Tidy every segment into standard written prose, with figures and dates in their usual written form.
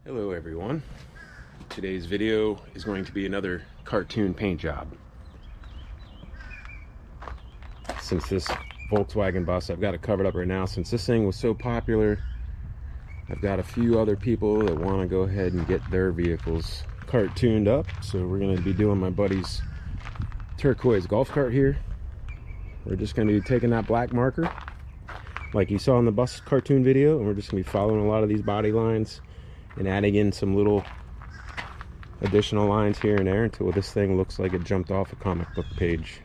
Hello everyone. Today's video is going to be another cartoon paint job. Since this Volkswagen bus, I've got it covered up right now. Since this thing was so popular, I've got a few other people that want to go ahead and get their vehicles cartooned up. So we're going to be doing my buddy's turquoise golf cart here. We're just going to be taking that black marker like you saw in the bus cartoon video, and we're just going to be following a lot of these body lines and adding in some little additional lines here and there until this thing looks like it jumped off a comic book page.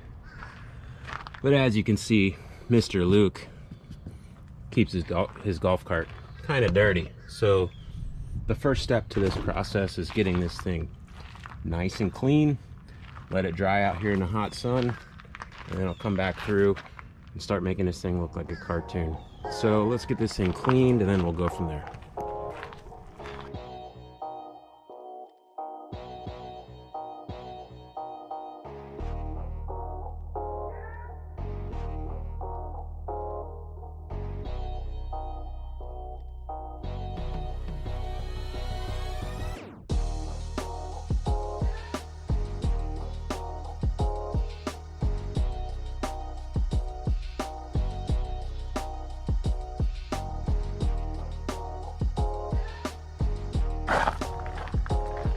But as you can see, Mr. Luke keeps his golf cart kind of dirty. So the first step to this process is getting this thing nice and clean. Let it dry out here in the hot sun, and then I'll come back through and start making this thing look like a cartoon. So let's get this thing cleaned and then we'll go from there.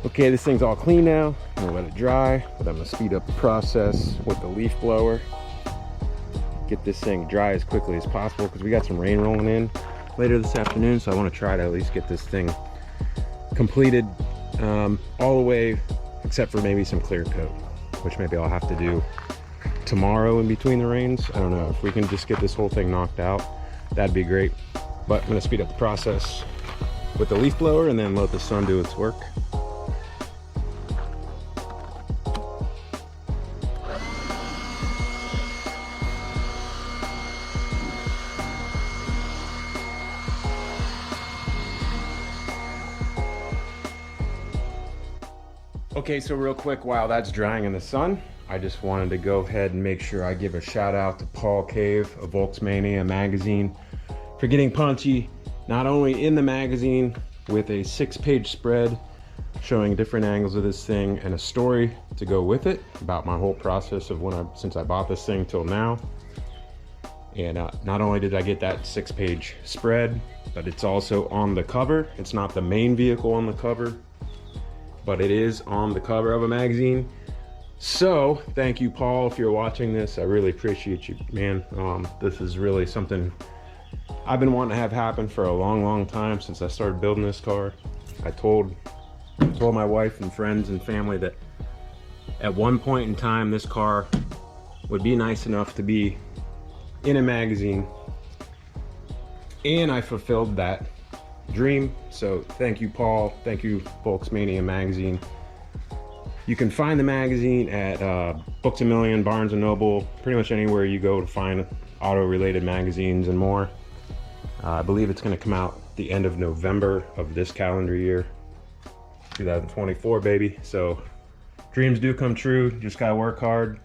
Okay, this thing's all clean now. I'm gonna let it dry, but I'm gonna speed up the process with the leaf blower. Get this thing dry as quickly as possible because we got some rain rolling in later this afternoon, so I want to try to at least get this thing completed all the way, except for maybe some clear coat, which maybe I'll have to do tomorrow in between the rains. I don't know. If we can just get this whole thing knocked out, that'd be great. But I'm gonna speed up the process with the leaf blower and then let the sun do its work. Okay, so real quick, while that's drying in the sun, I just wanted to go ahead and make sure I give a shout out to Paul Cave of Volksmania magazine for getting punchy, not only in the magazine with a 6-page spread showing different angles of this thing and a story to go with it about my whole process of since I bought this thing till now. And not only did I get that 6-page spread, but it's also on the cover. It's not the main vehicle on the cover, but it is on the cover of a magazine. So thank you, Paul, if you're watching this. I really appreciate you, man. This is really something I've been wanting to have happen for a long time since I started building this car. I told my wife and friends and family that at one point in time this car would be nice enough to be in a magazine, and I fulfilled that dream. So thank you, Paul. Thank you, Volksmania magazine. You can find the magazine at Books A Million, Barnes & Noble, pretty much anywhere you go to find auto-related magazines and more. I believe it's going to come out the end of November of this calendar year, 2024, baby. So dreams do come true. Just gotta work hard,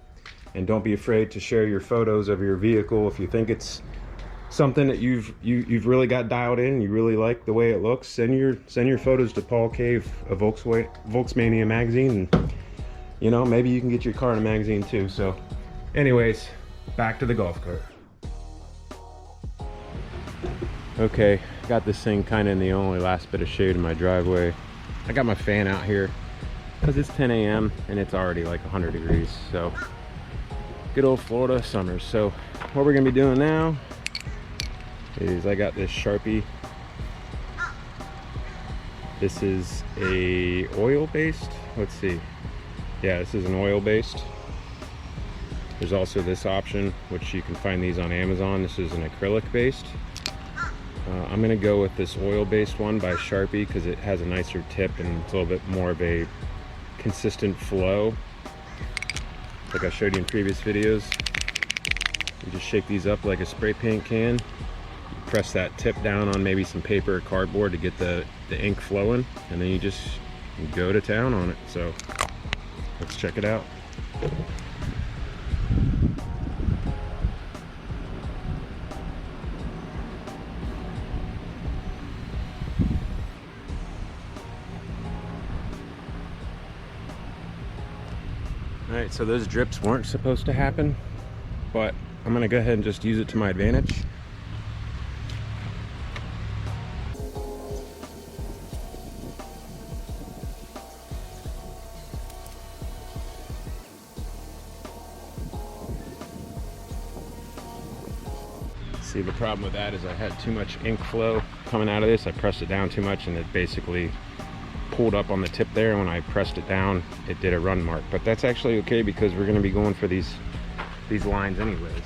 and don't be afraid to share your photos of your vehicle if you think it's something that you've really got dialed in, you really like the way it looks. Send your photos to Paul Cave of Volksmania magazine, and you know, maybe you can get your car in a magazine too. So anyways, back to the golf cart. Okay, got this thing kind of in the only last bit of shade in my driveway. I got my fan out here because it's 10 a.m. and it's already like 100 degrees. So good old Florida summer. So what we're gonna be doing now is I got this Sharpie. This is a oil-based, let's see. Yeah, this is an oil-based. There's also this option, which you can find these on Amazon. This is an acrylic-based. I'm gonna go with this oil-based one by Sharpie because it has a nicer tip and it's a little bit more of a consistent flow. Like I showed you in previous videos. You just shake these up like a spray paint can. Press that tip down on maybe some paper or cardboard to get the ink flowing, and then you just go to town on it. So let's check it out. All right, so those drips weren't supposed to happen, but I'm gonna go ahead and just use it to my advantage. See, the problem with that is I had too much ink flow coming out of this. I pressed it down too much and it basically pulled up on the tip there, and when I pressed it down it did a run mark, but that's actually okay because we're going to be going for these lines anyways.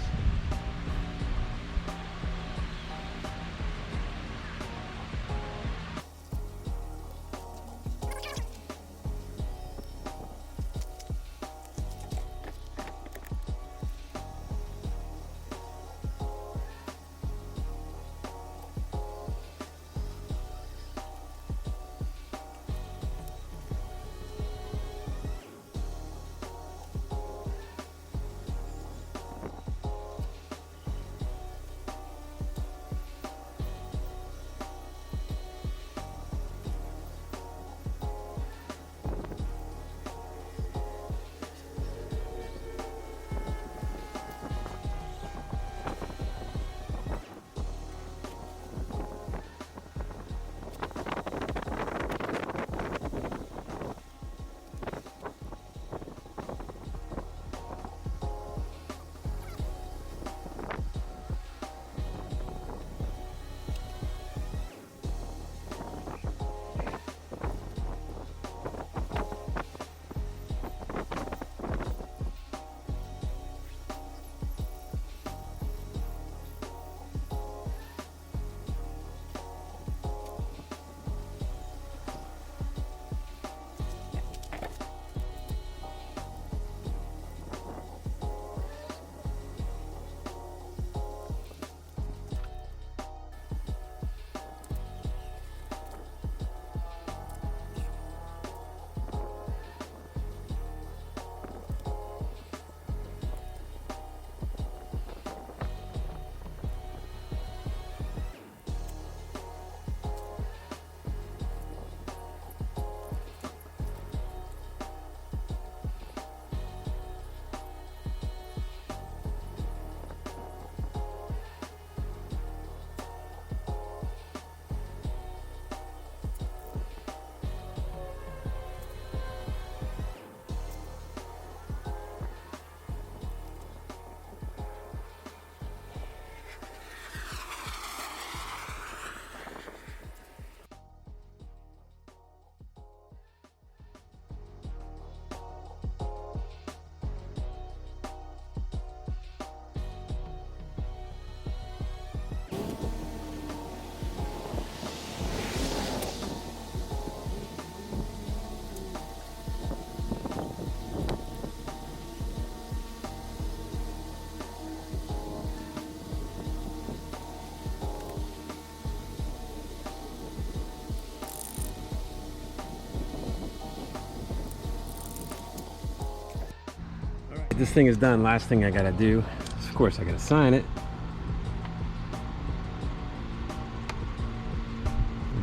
This thing is done. Last thing I gotta do is, of course, I gotta sign it.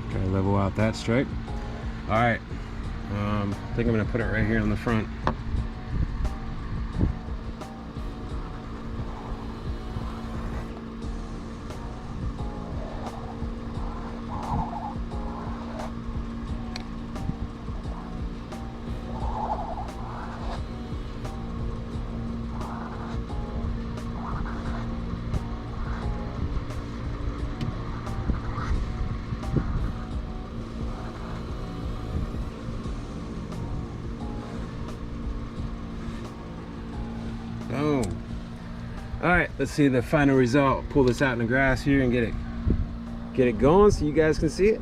Okay, level out that stripe. All right, I think I'm gonna put it right here on the front. Boom. All right, let's see the final result. Pull this out in the grass here and get it going so you guys can see it.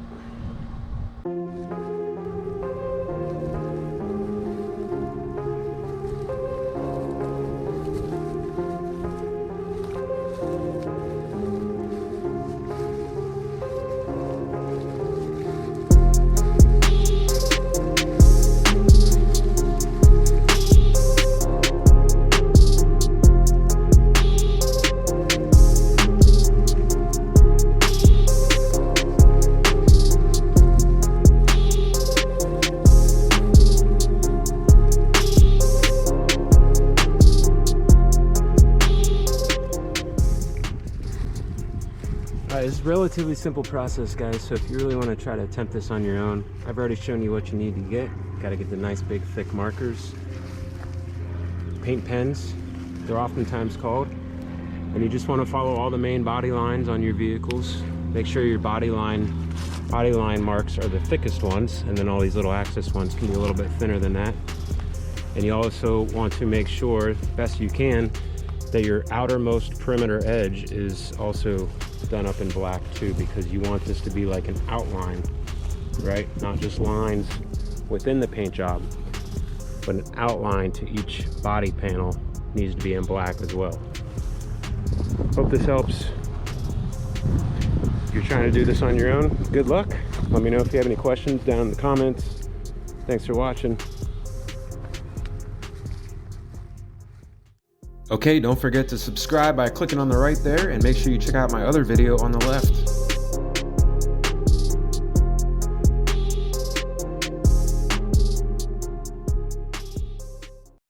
It's a relatively simple process, guys, so if you really want to try to attempt this on your own, I've already shown you what you need to get. Got to get the nice big thick markers, paint pens, they're oftentimes called, and you just want to follow all the main body lines on your vehicles. Make sure your body line marks are the thickest ones, and then all these little axis ones can be a little bit thinner than that. And you also want to make sure, best you can, that your outermost perimeter edge is also done up in black too, because you want this to be like an outline, right? Not just lines within the paint job, but an outline to each body panel needs to be in black as well. Hope this helps. If you're trying to do this on your own, good luck. Let me know if you have any questions down in the comments. Thanks for watching. Okay, don't forget to subscribe by clicking on the right there, and make sure you check out my other video on the left.